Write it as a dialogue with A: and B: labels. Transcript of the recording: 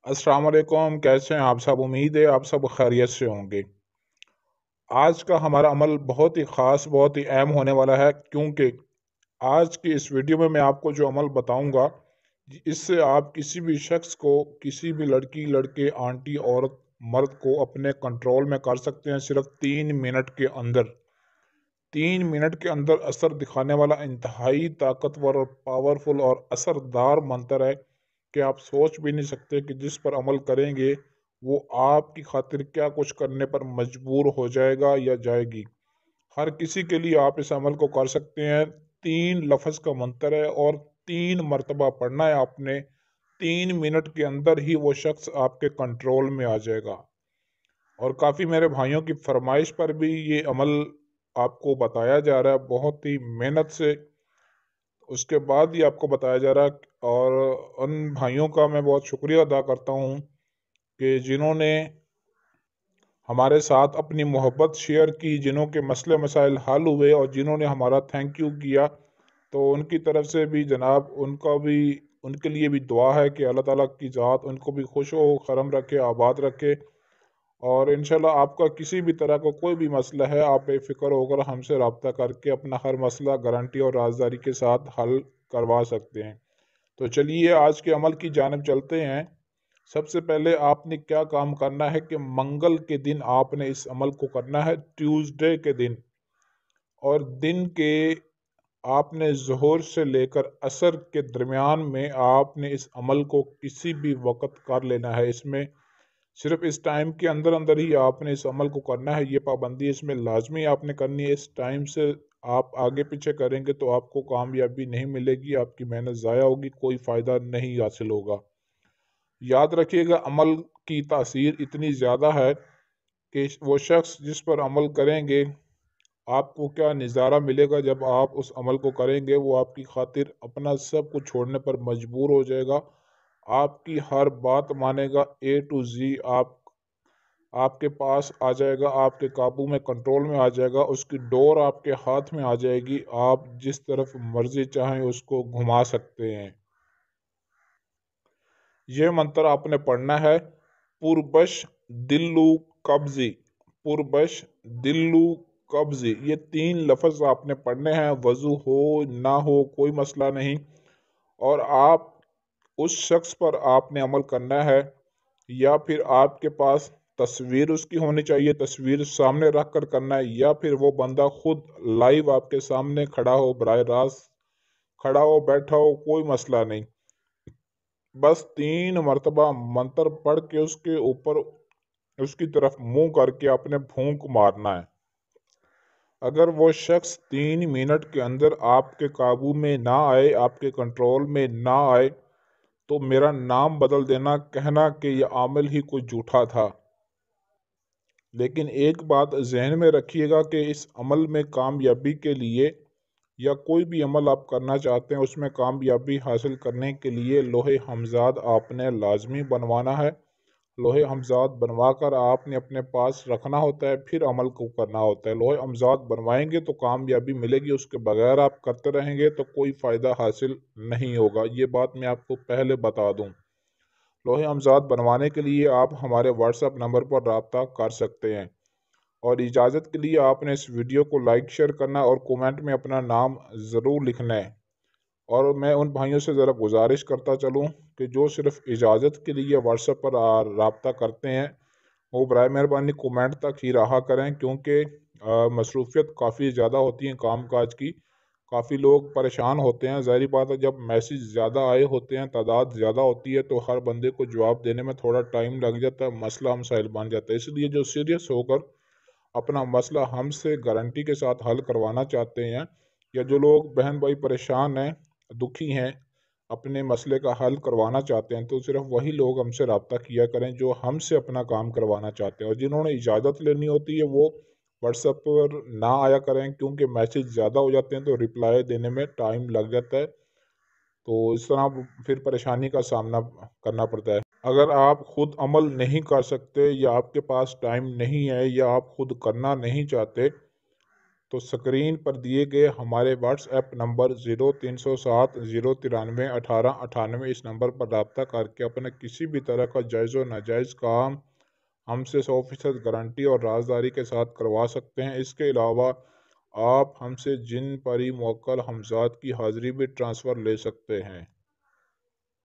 A: अस्सलाम वालेकुम। कैसे हैं आप सब? उम्मीद है आप सब खैरियत से होंगे। आज का हमारा अमल बहुत ही ख़ास, बहुत ही अहम होने वाला है, क्योंकि आज की इस वीडियो में मैं आपको जो अमल बताऊंगा, इससे आप किसी भी शख्स को, किसी भी लड़की, लड़के, आंटी, औरत, मर्द को अपने कंट्रोल में कर सकते हैं सिर्फ 3 मिनट के अंदर। 3 मिनट के अंदर असर दिखाने वाला इंतहाई ताकतवर और पावरफुल और असरदार मंत्र है कि आप सोच भी नहीं सकते कि जिस पर अमल करेंगे वो आपकी खातिर क्या कुछ करने पर मजबूर हो जाएगा या जाएगी। हर किसी के लिए आप इस अमल को कर सकते हैं। 3 लफ्ज़ का मंत्र है और 3 मरतबा पढ़ना है आपने। 3 मिनट के अंदर ही वो शख्स आपके कंट्रोल में आ जाएगा। और काफ़ी मेरे भाइयों की फरमाइश पर भी ये अमल आपको बताया जा रहा है, बहुत ही मेहनत से उसके बाद ही आपको बताया जा रहा है। और उन भाइयों का मैं बहुत शुक्रिया अदा करता हूँ कि जिन्होंने हमारे साथ अपनी मोहब्बत शेयर की, जिन्हों के मसले मसाइल हल हुए और जिन्होंने हमारा थैंक यू किया। तो उनकी तरफ से भी जनाब उनका भी, उनके लिए भी दुआ है कि अल्लाह ताला की ज़ात उनको भी खुश हो, करम रखे, आबाद रखे। और इंशाल्लाह आपका किसी भी तरह का कोई भी मसला है, आप बेफिक्र होकर हमसे रब्ता करके अपना हर मसला गारंटी और राजदारी के साथ हल करवा सकते हैं। तो चलिए आज के अमल की जानिब चलते हैं। सबसे पहले आपने क्या काम करना है कि मंगल के दिन आपने इस अमल को करना है, ट्यूसडे के दिन। और दिन के आपने ज़ोहर से लेकर असर के दरमियान में आपने इस अमल को किसी भी वक्त कर लेना है। इसमें सिर्फ इस टाइम के अंदर अंदर ही आपने इस अमल को करना है। ये पाबंदी इसमें लाजमी आपने करनी है। इस टाइम से आप आगे पीछे करेंगे तो आपको कामयाबी नहीं मिलेगी, आपकी मेहनत ज़ाया होगी, कोई फ़ायदा नहीं हासिल होगा। याद रखिएगा, अमल की तासीर इतनी ज़्यादा है कि वो शख्स जिस पर अमल करेंगे, आपको क्या नज़ारा मिलेगा जब आप उस अमल को करेंगे। वो आपकी खातिर अपना सब कुछ छोड़ने पर मजबूर हो जाएगा, आपकी हर बात मानेगा, ए टू जी आपके पास आ जाएगा, आपके काबू में, कंट्रोल में आ जाएगा। उसकी डोर आपके हाथ में आ जाएगी, आप जिस तरफ मर्जी चाहें उसको घुमा सकते हैं। यह मंत्र आपने पढ़ना है, पुरबश दिल्लू कब्जी, पुरबश दिल्लू कब्जी। ये 3 लफ्ज़ आपने पढ़ने हैं, वज़ू हो ना हो कोई मसला नहीं। और आप उस शख्स पर आपने अमल करना है, या फिर आपके पास तस्वीर उसकी होनी चाहिए, तस्वीर सामने रख कर करना है, या फिर वो बंदा खुद लाइव आपके सामने खड़ा हो, बराह रास्त खड़ा हो, बैठा हो, कोई मसला नहीं। बस 3 मरतबा मंत्र पढ़ के उसके ऊपर, उसकी तरफ मुंह करके अपने फूंक मारना है। अगर वो शख्स 3 मिनट के अंदर आपके काबू में ना आए, आपके कंट्रोल में ना आए, तो मेरा नाम बदल देना, कहना कि यह आमिल ही कोई झूठा था। लेकिन एक बात जहन में रखिएगा कि इस अमल में कामयाबी के लिए, या कोई भी अमल आप करना चाहते हैं उसमें कामयाबी हासिल करने के लिए, लोहे हमजाद आपने लाजमी बनवाना है। लोहे हमजाद बनवा कर आपने अपने पास रखना होता है, फिर अमल को करना होता है। लोहे हमजाद बनवाएंगे तो कामयाबी मिलेगी, उसके बगैर आप करते रहेंगे तो कोई फ़ायदा हासिल नहीं होगा। ये बात मैं आपको पहले बता दूं। लोहे हमजाद बनवाने के लिए आप हमारे व्हाट्सएप नंबर पर रब्ता कर सकते हैं। और इजाज़त के लिए आपने इस वीडियो को लाइक शेयर करना और कमेंट में अपना नाम ज़रूर लिखना है। और मैं उन भाइयों से ज़रा गुजारिश करता चलूँ कि जो सिर्फ इजाज़त के लिए व्हाट्सएप पर रब्ता करते हैं, वो बराए मेहरबानी कमेंट तक ही रहा करें, क्योंकि मसरूफियत काफ़ी ज़्यादा होती है काम काज की। काफ़ी लोग परेशान होते हैं, ज़ाहिर बात है जब मैसेज ज़्यादा आए होते हैं, तादाद ज़्यादा होती है, तो हर बंदे को जवाब देने में थोड़ा टाइम लग जाता है, मसला मसाइल बन जाता है। इसलिए जो सीरियस होकर अपना मसला हमसे गारंटी के साथ हल करवाना चाहते हैं, या जो लोग बहन भाई परेशान हैं, दुखी हैं, अपने मसले का हल करवाना चाहते हैं, तो सिर्फ वही लोग हमसे रब्ता किया करें जो हमसे अपना काम करवाना चाहते हैं। और जिन्होंने इजाज़त लेनी होती है वो व्हाट्सएप पर ना आया करें, क्योंकि मैसेज ज़्यादा हो जाते हैं तो रिप्लाई देने में टाइम लग जाता है, तो इस तरह फिर परेशानी का सामना करना पड़ता है। अगर आप खुद अमल नहीं कर सकते, या आपके पास टाइम नहीं है, या आप खुद करना नहीं चाहते, تو سکرین پر دیے گئے ہمارے واٹس ایپ نمبر 0307 093 1898 اس نمبر پر رابطہ کر کے اپنا کسی بھی طرح کا جائز و ناجائز کام ہم سے 100% گارنٹی اور رازداری کے ساتھ کروا سکتے ہیں۔ اس کے علاوہ آپ ہم سے جن پری موکل ہمزاد کی حاضری بھی ٹرانسفر لے سکتے ہیں۔